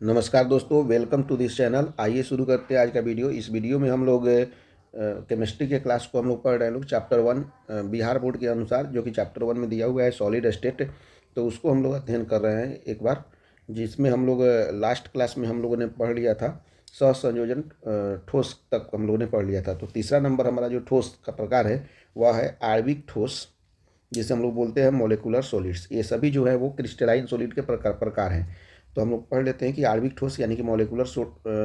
नमस्कार दोस्तों, welcome to this channel. आइए शुरू करते हैं आज का वीडियो। इस वीडियो में हम लोग केमिस्ट्री के क्लास को हम लोग पढ़ रहे हैं लोग चैप्टर 1 बिहार बोर्ड के अनुसार, जो कि चैप्टर 1 में दिया हुआ है सॉलिड स्टेट। तो उसको हम लोग अध्ययन कर रहे हैं एक बार, जिसमें हम लोग लास्ट क्लास में हम लोगों ने पढ़ लिया था सहसंयोजन ठोस तक हम लोगों ने पढ़ लिया था। तो तीसरा नंबर हमारा जो ठोस का प्रकार है वह है आणविक ठोस, जिसे हम लोग बोलते हैं मोलिकुलर सॉलिड्स। ये सभी जो है वो क्रिस्टलाइन सॉलिड के प्रकार हैं। तो हम लोग पढ़ लेते हैं कि आणविक ठोस यानी कि मोलिकुलर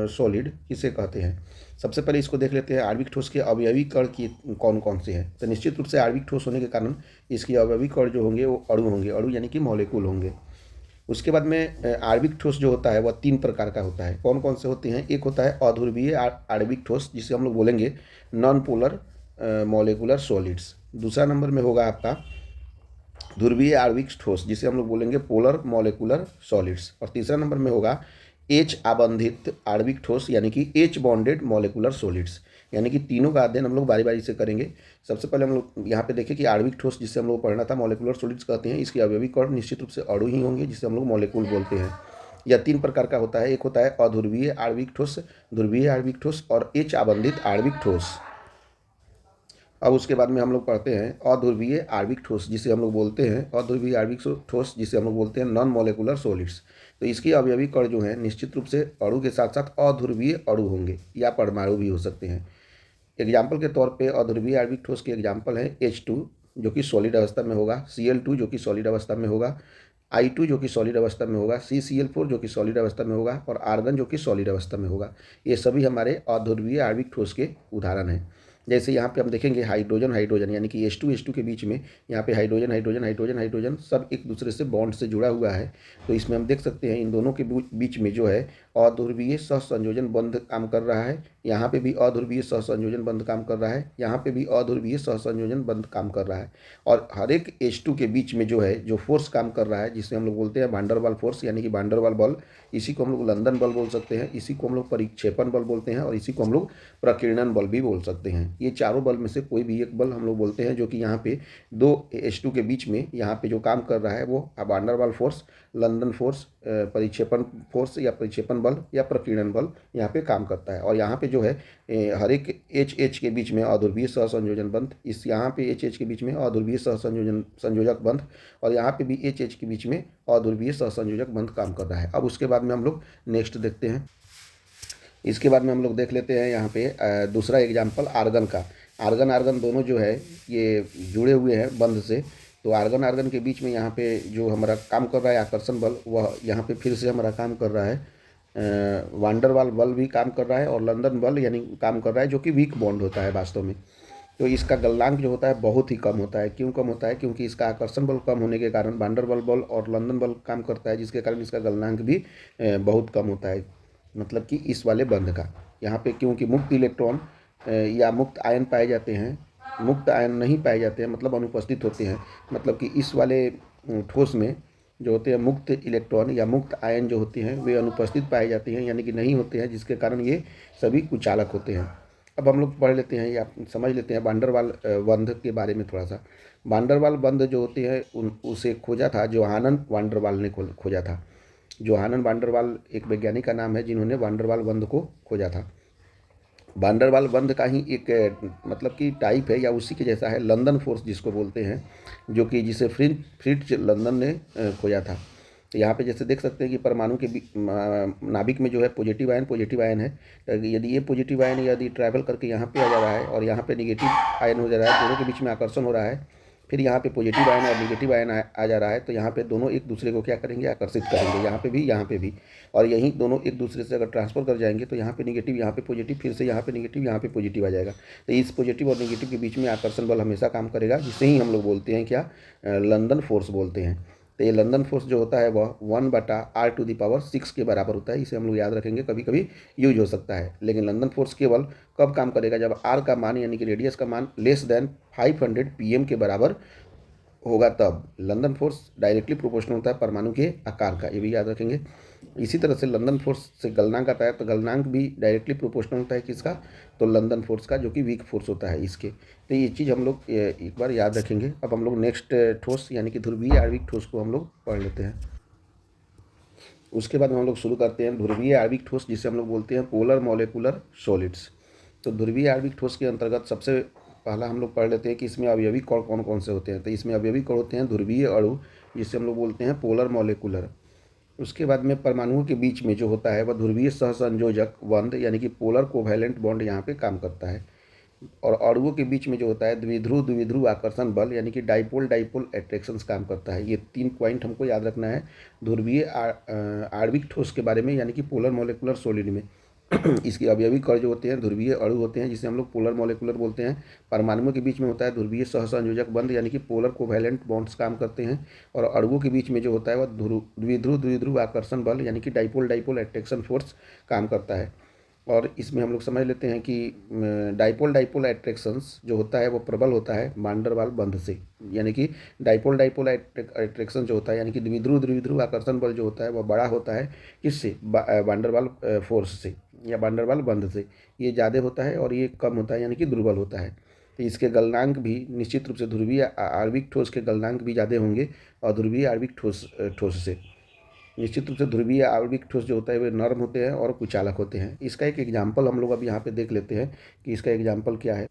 सॉलिड किसे कहते हैं। सबसे पहले इसको देख लेते हैं, आणविक ठोस के अवयवी कण की कौन कौन से हैं। तो निश्चित रूप से आणविक ठोस होने के कारण इसकी अवयवी कण जो होंगे वो अणु होंगे, अणु यानी कि मॉलिक्यूल होंगे। उसके बाद में आणविक ठोस जो होता है वह 3 प्रकार का होता है। कौन कौन से होते हैं? एक होता है अध्रुवीय आणविक ठोस, जिसे हम लोग बोलेंगे नॉन पोलर मॉलिकुलर सॉलिड्स। दूसरा नंबर में होगा आपका ध्रुवीय आणविक ठोस, जिसे हम लोग बोलेंगे पोलर मॉलिकुलर सॉलिड्स। और तीसरा नंबर में होगा एच आबंधित आणविक ठोस, यानी कि एच बॉन्डेड मॉलिकुलर सॉलिड्स। यानी कि तीनों का अध्ययन हम लोग बारी बारी से करेंगे। सबसे पहले हम लोग यहाँ पे देखें कि आणविक ठोस जिसे हम लोग पढ़ना था मॉलिकुलर सॉलिड्स कहते हैं। इसके अवयवी कण निश्चित रूप से अणु ही होंगे, जिसे हम लोग मॉलिक्यूल बोलते हैं। यह 3 प्रकार का होता है। एक होता है अध्रुवीय आणविक ठोस, ध्रुवीय आणविक ठोस और एच आबंधित आणविक ठोस। अब उसके बाद में हम लोग पढ़ते हैं अध्रुवीय आणविक ठोस, जिसे हम लोग बोलते हैं अध्रुवीय आणविक ठोस, जिसे हम लोग बोलते हैं नॉन मॉलिकुलर सॉलिड्स। तो इसके अवयवी कण जो हैं निश्चित रूप से अणु के साथ साथ अध्रुवीय अणु होंगे या परमाणु भी हो सकते हैं। एग्जाम्पल के तौर पे अध्रुवीय आणविक ठोस के एग्जाम्पल है H2 जो कि सॉलिड अवस्था में होगा, Cl2 जो कि सॉलिड अवस्था में होगा, I2 जो कि सॉलिड अवस्था में होगा, CCl4 जो कि सॉलिड अवस्था में होगा और आर्गन जो कि सॉलिड अवस्था में होगा। ये सभी हमारे अध्रुवीय आणविक ठोस के उदाहरण हैं। जैसे यहाँ पे हम देखेंगे हाइड्रोजन हाइड्रोजन यानी कि H2 के बीच में यहाँ पे हाइड्रोजन हाइड्रोजन हाइड्रोजन हाइड्रोजन सब एक दूसरे से बॉन्ड से जुड़ा हुआ है। तो इसमें हम देख सकते हैं इन दोनों के बीच में जो है अध्रुवीय सहसंयोजन बंध काम कर रहा है। यहाँ पे भी अध्रुवीय सहसंयोजन बंध काम कर रहा है, यहाँ पे भी अध्रुवीय सहसंयोजन बंध काम कर रहा है। और हर एक H2 के बीच में जो है जो फोर्स काम कर रहा है, जिसे हम लोग बोलते हैं वान डर वाल फोर्स यानी कि वान डर वाल बल। इसी को हम लोग लंदन बल बोल सकते हैं, इसी को हम लोग परिक्षेपण बल बोलते हैं और इसी को हम लोग प्रकीर्णन बल भी बोल सकते हैं। ये चारों बल में से कोई भी एक बल हम लोग बोलते हैं, जो कि यहाँ पे दो H2 के बीच में यहाँ पे जो काम कर रहा है वो van der Waals force, London force, परिक्षेपण फोर्स या परिक्षेपण बल या प्रकीर्णन बल यहाँ पे काम करता है। और यहाँ पे जो है हर एक H के बीच में अध्रुवीय सहसंयोजन बंध, इस यहाँ पे H के बीच में अध्रुवीय सहसंयोजन संयोजक बंध और यहाँ पे भी H के बीच में अध्रुवीय सहसंयोजक बंध काम कर रहा है। अब उसके बाद में हम लोग नेक्स्ट देखते हैं। इसके बाद में हम लोग देख लेते हैं यहाँ पे दूसरा एग्जाम्पल आर्गन का। आर्गन आर्गन दोनों जो है ये जुड़े हुए हैं बंध से। तो आर्गन आर्गन के बीच में यहाँ पे जो हमारा काम कर रहा है आकर्षण बल, वह यहाँ पे फिर से हमारा काम कर रहा है वान डर वाल बल भी काम कर रहा है और लंदन बल यानी काम कर रहा है, जो कि वीक बॉन्ड होता है वास्तव में। तो इसका गलनांक जो होता है बहुत ही कम होता है। क्यों कम होता है? क्योंकि इसका आकर्षण बल कम होने के कारण वान डर वाल बल और लंदन बल काम करता है, जिसके कारण इसका गलनांक भी बहुत कम होता है। मतलब कि इस वाले बंध का यहाँ पे, क्योंकि मुक्त इलेक्ट्रॉन या मुक्त आयन पाए जाते हैं, मुक्त आयन नहीं पाए जाते हैं, मतलब अनुपस्थित होते हैं। मतलब कि इस वाले ठोस में जो होते हैं मुक्त इलेक्ट्रॉन या मुक्त आयन जो होते हैं वे अनुपस्थित पाए जाते हैं, यानी कि नहीं होते हैं, जिसके कारण ये सभी कुचालक होते हैं। अब हम लोग पढ़ लेते हैं या समझ लेते हैं वान डर वाल बंध के बारे में थोड़ा सा। वान डर वाल बंध जो होते हैं उसे खोजा था जोहानन वान डर वाल ने खोजा था। जोहानन वान डर वाल एक वैज्ञानिक का नाम है जिन्होंने वान डर वाल बंध को खोजा था। वान डर वाल बंध का ही एक मतलब कि टाइप है या उसी के जैसा है लंदन फोर्स, जिसको बोलते हैं, जो कि जिसे फ्रिट्ज लंदन ने खोजा था। तो यहाँ पे जैसे देख सकते हैं कि परमाणु के नाभिक में जो है पॉजिटिव आयन है। तो यदि ये पॉजिटिव आयन यदि ट्रैवल करके यहाँ पे आ जा रहा है और यहाँ पे निगेटिव आयन हो जा रहा है, दोनों के बीच में आकर्षण हो रहा है, फिर यहाँ पे पॉजिटिव आयन और निगेटिव आयन आ जा रहा है, तो यहाँ पे दोनों एक दूसरे को क्या करेंगे? आकर्षित करेंगे, यहाँ पे भी यहाँ पे भी। और यहीं दोनों एक दूसरे से अगर ट्रांसफर कर जाएंगे तो यहाँ पे निगेटिव यहाँ पे पॉजिटिव, फिर से यहाँ पे निगेटिव यहाँ पे पॉजिटिव आ जाएगा। तो इस पॉजिटिव और निगेटिव के बीच में आकर्षण बल हमेशा काम करेगा, जिसे ही हम लोग बोलते हैं क्या? लंदन फोर्स बोलते हैं। तो ये लंदन फोर्स जो होता है वह 1/r⁶ के बराबर होता है। इसे हम लोग याद रखेंगे, कभी कभी यूज हो सकता है। लेकिन लंदन फोर्स केवल कब काम करेगा? जब r का मान यानी कि रेडियस का मान लेस देन 500 pm के बराबर होगा, तब लंदन फोर्स डायरेक्टली प्रोपोर्शनल होता है परमाणु के आकार का, ये भी याद रखेंगे। इसी तरह से लंदन फोर्स से गलनांक आता है, तो गलनांक भी डायरेक्टली प्रोपोर्शनल होता है किसका? तो लंदन फोर्स का, जो कि वीक फोर्स होता है इसके। तो ये चीज़ हम लोग एक बार याद रखेंगे। अब हम लोग नेक्स्ट ठोस यानी कि ध्रुवीय आणविक ठोस को हम लोग पढ़ लेते हैं। उसके बाद में हम लोग शुरू करते हैं ध्रुवीय आणविक ठोस, जिसे हम लोग बोलते हैं पोलर मॉलिक्यूलर सॉलिड्स। तो ध्रुवीय आणविक ठोस के अंतर्गत सबसे पहला हम लोग पढ़ लेते हैं कि इसमें अवयवी कण कौन कौन से होते हैं। तो इसमें अवयवी कण होते हैं ध्रुवीय अणु, जिसे हम लोग बोलते हैं पोलर मॉलिक्यूलर। उसके बाद में परमाणुओं के बीच में जो होता है वह ध्रुवीय सहसंयोजक बंध यानी कि पोलर कोवैलेंट बॉन्ड यहाँ पे काम करता है। और अणुओं के बीच में जो होता है द्विध्रुव द्विध्रुव आकर्षण बल यानी कि डाइपोल डाइपोल अट्रैक्शन काम करता है। ये 3 पॉइंट हमको याद रखना है ध्रुवीय आणविक ठोस के बारे में, यानी कि पोलर मॉलिक्यूलर सॉलिड में। इसके अवयवी कण जो होते हैं ध्रुवीय अणु होते हैं, जिसे हम लोग पोलर मॉलिक्यूलर बोलते हैं। परमाणुओं के बीच में होता है ध्रुवीय सहसंयोजक बंध यानी कि पोलर कोवैलेंट बॉन्ड्स काम करते हैं। और अणुओं के बीच में जो होता है वह द्विध्रुव द्विध्रुव आकर्षण बल यानी कि डाइपोल डाइपोल अट्रैक्शन फोर्स काम करता है। और इसमें हम लोग समझ लेते हैं कि डाइपोल डाइपोल अट्रैक्शंस जो होता है वो प्रबल होता है वान डेर वाल बंध से, यानी कि डाइपोल डाइपोल अट्रैक्शन जो होता है यानी कि द्विध्रुव द्विध्रुव आकर्षण बल जो होता है वह बड़ा होता है। किससे? वान डेर वाल फोर्स से या वान डेर वाल बंध से। ये ज़्यादा होता है और ये कम होता है यानी कि दुर्बल होता है। तो इसके गलनांक भी निश्चित रूप से ध्रुवीय आणविक ठोस के गलनांक भी ज़्यादा होंगे और ध्रुवीय आणविक ठोस से। निश्चित रूप से ध्रुवीय आणविक ठोस जो होता है वे नर्म होते हैं और कुचालक होते हैं। इसका एक एग्जाम्पल हम लोग अब यहाँ पे देख लेते हैं कि इसका एग्जाम्पल क्या है।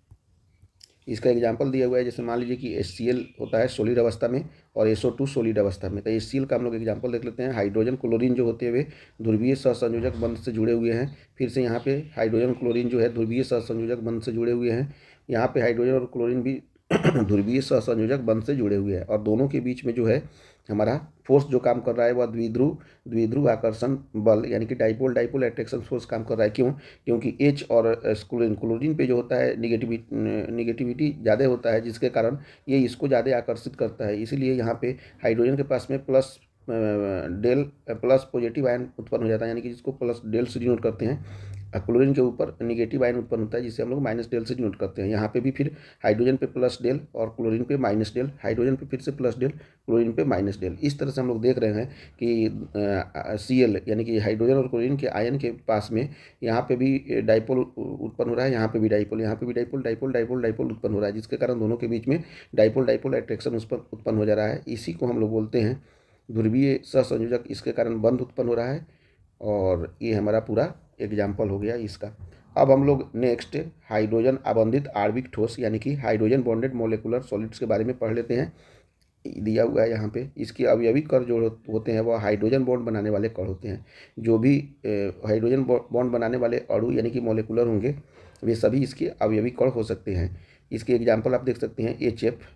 इसका एग्जाम्पल दिया हुआ है, जैसे मान लीजिए कि HCl होता है सॉलिड अवस्था में और SO2 सॉलिड अवस्था में। तो HCl का हम लोग एग्जाम्पल देख लेते हैं। हाइड्रोजन क्लोरीन जो होते हैं वे ध्रुवीय सहसंयोजक बंध से जुड़े हुए हैं। फिर से यहाँ पे हाइड्रोजन क्लोरीन जो है ध्रुवीय सहसंयोजक बंध से जुड़े हुए हैं। यहाँ पे हाइड्रोजन और क्लोरीन भी ध्रुवीय सहसंयोजक बंध से जुड़े हुए हैं और दोनों के बीच में जो है हमारा फोर्स जो काम कर रहा है वह द्विध्रुव द्विध्रुव आकर्षण बल यानी कि डाइपोल डाइपोल अट्रैक्शन फोर्स काम कर रहा है। क्यों? क्योंकि H और क्लोरीन पे जो होता है निगेटिविटी ज़्यादा होता है, जिसके कारण ये इसको ज़्यादा आकर्षित करता है। इसीलिए यहाँ पे हाइड्रोजन के पास में plus del plus positive ion उत्पन्न हो जाता है, यानी कि जिसको प्लस डेल से डिनोट करते हैं। क्लोरीन के ऊपर निगेटिव आयन उत्पन्न होता है जिसे हम लोग माइनस डेल से डिनोट करते हैं। यहाँ पे भी फिर हाइड्रोजन पे प्लस डेल और क्लोरीन पे माइनस डेल, हाइड्रोजन पे फिर से प्लस डेल, क्लोरीन पे माइनस डेल। इस तरह से हम लोग देख रहे हैं कि Cl यानी कि हाइड्रोजन और क्लोरीन के आयन के पास में यहाँ पे भी डाइपोल उत्पन्न हो रहा है, यहाँ पे भी डाइपोल, यहाँ पे भी डाइपोल डाइपोल डाइपोल डाइपोल उत्पन्न हो रहा है, जिसके कारण दोनों के बीच में डाइपोल डाइपोल अट्रैक्शन उस पर उत्पन्न हो जा रहा है। इसी को हम लोग बोलते हैं ध्रुवीय सहसंयोजक। इसके कारण बंध उत्पन्न हो रहा है और ये हमारा पूरा एग्जाम्पल हो गया इसका। अब हम लोग नेक्स्ट हाइड्रोजन आबंधित आणविक ठोस यानी कि हाइड्रोजन बॉन्डेड मॉलिक्यूलर सॉलिड्स के बारे में पढ़ लेते हैं। दिया हुआ है यहाँ पे। इसके अवयवी कण जो होते हैं वह हाइड्रोजन बॉन्ड बनाने वाले कण होते हैं। जो भी हाइड्रोजन बॉन्ड बनाने वाले अणु यानी कि मॉलिक्यूलर होंगे वे सभी इसके अवयवी कण हो सकते हैं। इसके एग्जाम्पल आप देख सकते हैं HF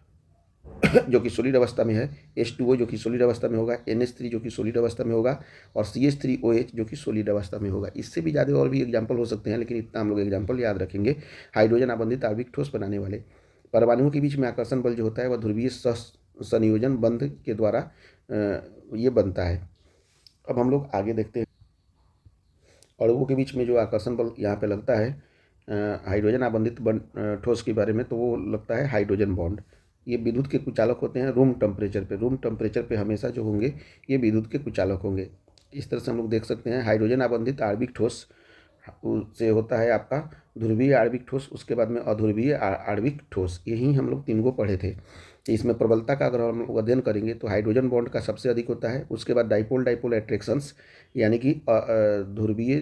जो कि सॉलिड अवस्था में है, H2O जो कि सॉलिड अवस्था में होगा, NH3 जो कि सॉलिड अवस्था में होगा और CH3OH जो कि सॉलिड अवस्था में होगा। इससे भी ज़्यादा और भी एग्जाम्पल हो सकते हैं, लेकिन इतना हम लोग एग्जाम्पल याद रखेंगे। हाइड्रोजन आबंधित आणविक ठोस बनाने वाले परमाणुओं के बीच में आकर्षण बल जो होता है वह ध्रुवीय संयोजन बंध के द्वारा ये बनता है। अब हम लोग आगे देखते हैं अणुओं के बीच में जो आकर्षण बल यहाँ पे लगता है हाइड्रोजन आबंधित ठोस के बारे में, तो वो लगता है हाइड्रोजन बॉन्ड। ये विद्युत के कुचालक होते हैं रूम टेम्परेचर पे हमेशा जो होंगे ये विद्युत के कुचालक होंगे। इस तरह से हम लोग देख सकते हैं हाइड्रोजन आबंधित आणविक ठोस से होता है आपका ध्रुवीय आणविक ठोस, उसके बाद में अध्रुवीय आणविक ठोस। यही हम लोग 3 को पढ़े थे। इसमें प्रबलता का अगर हम लोग अध्ययन करेंगे तो हाइड्रोजन बॉन्ड का सबसे अधिक होता है। उसके बाद डाइपोल डाइपोल अट्रैक्शंस यानी कि ध्रुवीय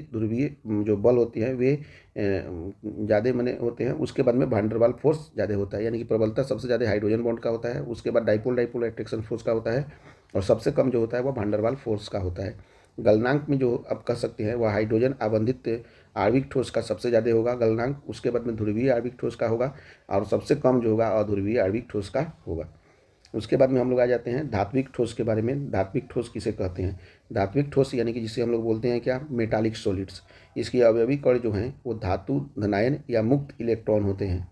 जो बल होती हैं वे ज़्यादा मने होते हैं। उसके बाद में वान डेर वाल फोर्स ज़्यादा होता है, यानी कि प्रबलता सबसे ज़्यादा हाइड्रोजन बॉन्ड का होता है। उसके बाद डाइपोल डाइपोल अट्रैक्शन फोर्स का होता है और सबसे कम जो होता है वह वान डेर वाल फोर्स का होता है। गलनांक में जो आप कह सकते हैं वह हाइड्रोजन आबंधित आणविक ठोस का सबसे ज़्यादा होगा गलनांक। उसके बाद में ध्रुवीय आणविक ठोस का होगा और सबसे कम जो होगा अध्रुवीय आणविक ठोस का होगा। उसके बाद में हम लोग आ जाते हैं धात्विक ठोस के बारे में। धात्विक ठोस किसे कहते हैं? धात्विक ठोस यानी कि जिसे हम लोग बोलते हैं क्या, मेटालिक सॉलिड्स। इसके अवयवी कण जो हैं वो धातु धनायन या मुक्त इलेक्ट्रॉन होते हैं।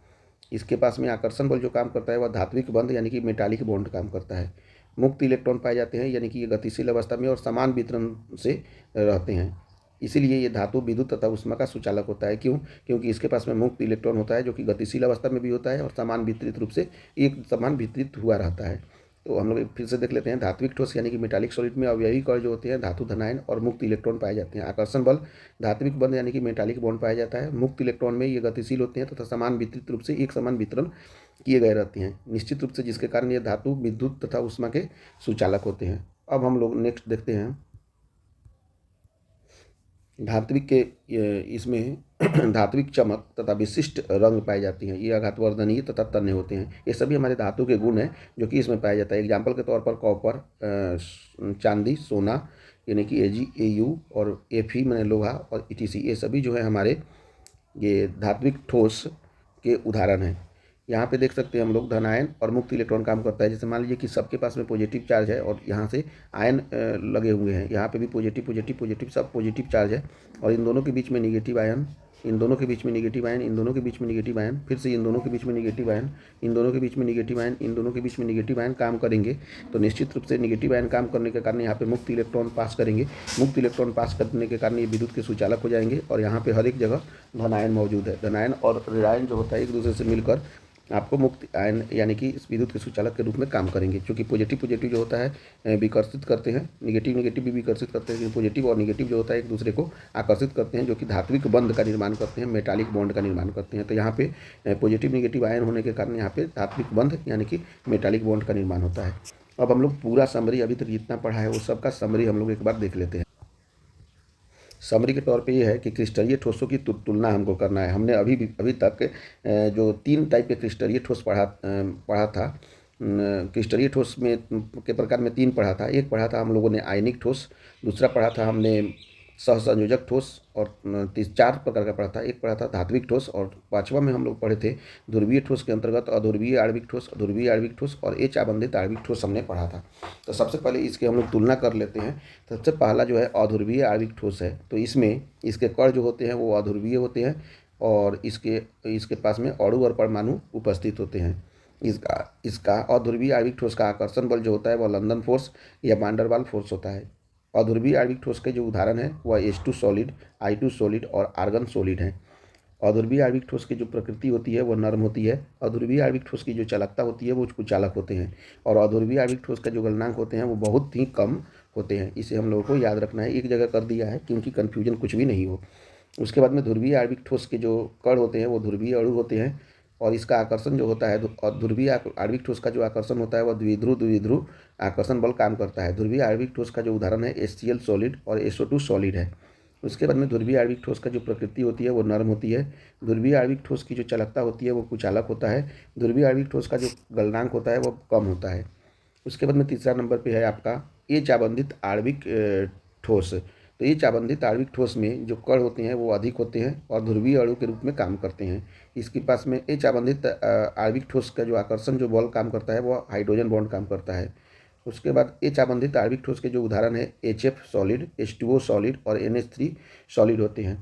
इसके पास में आकर्षण बल जो काम करता है वह धात्विक बंध यानी कि मेटालिक बॉन्ड काम करता है। मुक्त इलेक्ट्रॉन पाए जाते हैं यानी कि ये गतिशील अवस्था में और समान वितरण से रहते हैं। इसीलिए ये धातु विद्युत तथा ऊष्मा का सुचालक होता है। क्यों? क्योंकि इसके पास में मुक्त इलेक्ट्रॉन होता है जो कि गतिशील अवस्था में भी होता है और समान वितरित रूप से एक समान वितरित हुआ रहता है। तो हम लोग फिर से देख लेते हैं धात्विक ठोस यानी कि मेटालिक सॉलिड में अवयवी कण जो होते हैं धातु धनायन और मुक्त इलेक्ट्रॉन पाए जाते हैं। आकर्षण बल धात्विक बंध यानी कि मेटालिक बॉन्ड पाया जाता है। मुक्त इलेक्ट्रॉन में ये गतिशील होते हैं तथा समान वितरित रूप से एक समान वितरण किए गए रहते हैं निश्चित रूप से, जिसके कारण ये धातु विद्युत तथा ऊष्मा के सुचालक होते हैं। अब हम लोग नेक्स्ट देखते हैं धात्विक के इसमें धात्विक चमक तथा विशिष्ट रंग पाए जाती हैं। ये आघातवर्धनीय तथा तन्य होते हैं। ये सभी हमारे धातु के गुण हैं जो कि इसमें पाया जाता है। एग्जाम्पल के तौर पर कॉपर, चांदी, सोना यानी कि Ag, Au और Fe माने लोहा और ETC, ये सभी जो है हमारे ये धात्विक ठोस के उदाहरण हैं। यहाँ पे देख सकते हैं हम लोग धनायन और मुक्त इलेक्ट्रॉन काम करता है। जैसे मान लीजिए कि सबके पास में पॉजिटिव चार्ज है और यहाँ से आयन लगे हुए हैं, यहाँ पे भी पॉजिटिव पॉजिटिव पॉजिटिव सब पॉजिटिव चार्ज है और इन दोनों के बीच में निगेटिव आयन, इन दोनों के बीच में निगेटिव आयन, इन दोनों के बीच में निगेटिव आयन, फिर से इन दोनों के बीच में निगेटिव आयन, इन दोनों के बीच में निगेटिव आयन, इन दोनों के बीच में निगेटिव आयन काम करेंगे तो निश्चित रूप से निगेटिव आयन काम करने के कारण यहाँ पे मुक्त इलेक्ट्रॉन पास करेंगे। मुक्त इलेक्ट्रॉन पास करने के कारण ये विद्युत के सुचालक हो जाएंगे और यहाँ पे हर एक जगह धनायन मौजूद है। धनायन और ऋणायन जो होता है एक दूसरे से मिलकर आपको मुक्त आयन यानी कि इस विद्युत के सुचालक के रूप में काम करेंगे। क्योंकि पॉजिटिव पॉजिटिव जो होता है विकर्षित करते हैं, निगेटिव निगेटिव भी विकर्षित करते हैं, लेकिन पॉजिटिव और निगेटिव जो होता है एक दूसरे को आकर्षित करते हैं, जो कि धात्विक बंध का निर्माण करते हैं, मेटालिक बॉन्ड का निर्माण करते हैं। तो यहाँ पे पॉजिटिव निगेटिव आयन होने के कारण यहाँ पे धात्विक बंध यानी कि मेटालिक बॉन्ड का निर्माण होता है। अब हम लोग पूरा समरी अभी तक जितना पढ़ा है वो सबका समरी हम लोग एक बार देख लेते हैं। समरी के तौर पे ये है कि क्रिस्टलीय ठोसों की तुलना हमको करना है। हमने अभी तक जो 3 टाइप के क्रिस्टलीय ठोस पढ़ा था। क्रिस्टलीय ठोस में के प्रकार में 3 पढ़ा था। एक पढ़ा था हम लोगों ने आयनिक ठोस, दूसरा पढ़ा था हमने सहसंयोजक ठोस और 4 प्रकार का पढ़ा था। एक पढ़ा था धात्विक ठोस और 5वां में हम लोग पढ़े थे ध्रुवीय ठोस के अंतर्गत अध्रुवीय आणविक ठोस, ध्रुवीय आणविक ठोस और H आबंधित आणविक ठोस हमने पढ़ा था। तो सबसे पहले इसके हम लोग तुलना कर लेते हैं। सबसे पहला जो है अध्रुवीय आणविक ठोस है। तो इसमें इसके कण जो होते हैं वो अध्रुवीय होते हैं और इसके पास में अणु और परमाणु उपस्थित होते हैं। इसका अध्रुवीय आणविक ठोस का आकर्षण बल जो होता है वह लंदन फोर्स या वान डेर वाल फोर्स होता है। अध्रुवीय आणविक ठोस के जो उदाहरण है वह H2 सॉलिड, I2 सॉलिड और आर्गन सॉलिड हैं। अध्रुवीय आणविक ठोस की जो प्रकृति होती है वह नर्म होती है। अध्रुवीय आणविक ठोस की जो चालकता होती है वो कुचालक होते हैं और अध्रुवीय आणविक ठोस का जो गलनांक होते हैं वो बहुत ही कम होते हैं। इसे हम लोगों को याद रखना है, एक जगह कर दिया है क्योंकि कन्फ्यूजन कुछ भी नहीं हो। उसके बाद में ध्रुवीय आणविक ठोस के जो कण होते हैं वो ध्रुवीय अणु होते हैं और इसका आकर्षण जो होता है ध्रुवीय आणविक ठोस का जो आकर्षण होता है वह द्विध्रुव आकर्षण बल काम करता है। ध्रुवीय आणविक ठोस का जो उदाहरण है HCl सॉलिड और SO2 सॉलिड है। उसके बाद में ध्रुवीय आणविक ठोस का जो प्रकृति होती है वो नर्म होती है। ध्रुवीय आणविक ठोस की जो चालकता होती है वो कुचालक होता है। ध्रुवीय आणविक ठोस का जो गलनांक होता है वो कम होता है। उसके बाद में तीसरा नंबर पे है आपका H आबंधित आणविक ठोस। तो H आबंधित आणविक ठोस में जो कण होते हैं वो अधिक होते हैं और ध्रुवीय अणु के रूप में काम करते हैं। इसके पास में H आबंधित आणविक ठोस का जो आकर्षण जो बल काम करता है वो हाइड्रोजन बॉन्ड काम करता है। उसके बाद H आबंधित आणविक ठोस के जो उदाहरण है HF सॉलिड, H2O सॉलिड और NH3 सॉलिड होते हैं।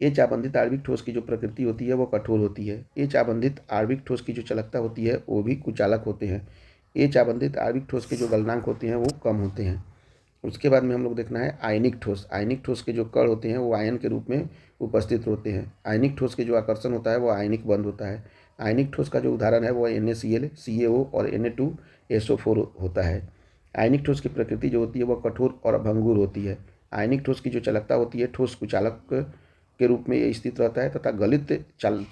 H आबंधित आणविक ठोस की जो प्रकृति होती है वो कठोर होती है। H आबंधित आणविक ठोस की जो चालकता होती है वो भी कुचालक होते हैं। H आबंधित आणविक ठोस के जो गलनांक होते हैं वो कम होते हैं। उसके बाद में हम लोग देखना है आयनिक ठोस। आयनिक ठोस के जो कण होते हैं वो आयन के रूप में उपस्थित होते हैं। आयनिक ठोस के जो आकर्षण होता है वो आयनिक बंध होता है। आयनिक ठोस का जो उदाहरण है वो NaCl, CaO और Na2SO4 होता है। आयनिक ठोस की प्रकृति जो होती है वह कठोर और भंगुर होती है। आयनिक ठोस की जो चालकता होती है ठोस कुचालक के रूप में ये स्थित रहता है तथा गलित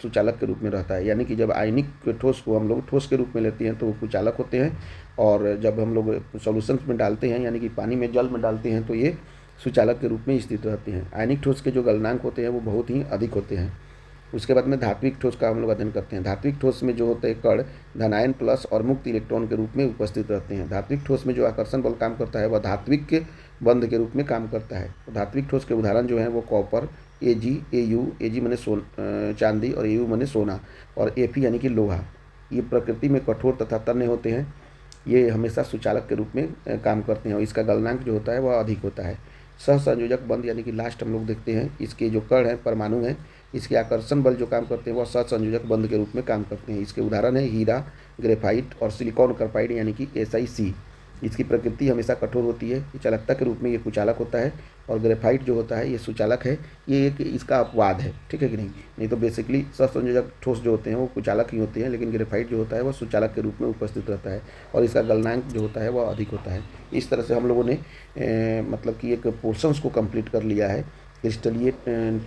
सुचालक के रूप में रहता है। यानी कि जब आयनिक ठोस को हम लोग ठोस के रूप में लेते हैं तो वो कुचालक होते हैं और जब हम लोग सॉल्यूशंस में डालते हैं यानी कि पानी में जल में डालते हैं तो ये सुचालक के रूप में स्थित रहते हैं। आयनिक ठोस के जो गलनांक होते हैं वो बहुत ही अधिक होते हैं। उसके बाद में धात्विक ठोस का हम लोग अध्ययन करते हैं। धात्विक ठोस में जो होते हैं कण धनायन प्लस और मुक्त इलेक्ट्रॉन के रूप में उपस्थित रहते हैं। धात्विक ठोस में जो आकर्षण बल काम करता है वह धात्विक के बंध के रूप में काम करता है। तो धात्विक ठोस के उदाहरण जो हैं वो कॉपर, Ag, Au, Ag माने चांदी और Au माने सोना और Fe यानी कि लोहा। ये प्रकृति में कठोर तथा तन्य होते हैं। ये हमेशा सुचालक के रूप में काम करते हैं और इसका गलनांक जो होता है वह अधिक होता है। सहसंयोजक बंध यानी कि लास्ट हम लोग देखते हैं इसके जो कण हैं परमाणु हैं, इसके आकर्षण बल जो काम करते हैं वह सहसंयोजक बंध के रूप में काम करते हैं। इसके उदाहरण है हीरा, ग्रेफाइट और सिलिकॉन कार्बाइड यानी कि SiC। इसकी प्रकृति हमेशा कठोर होती है। ये चालकता के रूप में ये कुचालक होता है और ग्रेफाइट जो होता है ये सुचालक है। ये एक इसका अपवाद है, ठीक है कि नहीं तो बेसिकली सहसंयोजक ठोस जो होते हैं वो कुचालक ही होते हैं, लेकिन ग्रेफाइट जो होता है वह सुचालक के रूप में उपस्थित रहता है और इसका गलनांक जो होता है वह अधिक होता है। इस तरह से हम लोगों ने मतलब कि एक पोर्शंस को कंप्लीट कर लिया है क्रिस्टलीय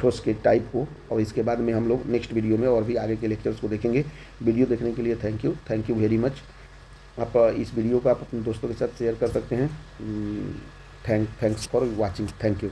ठोस के टाइप को और इसके बाद में हम लोग नेक्स्ट वीडियो में और भी आगे के लेक्चर्स को देखेंगे। वीडियो देखने के लिए थैंक यू वेरी मच। आप इस वीडियो को आप अपने दोस्तों के साथ शेयर कर सकते हैं। Thanks for watching. Thank you.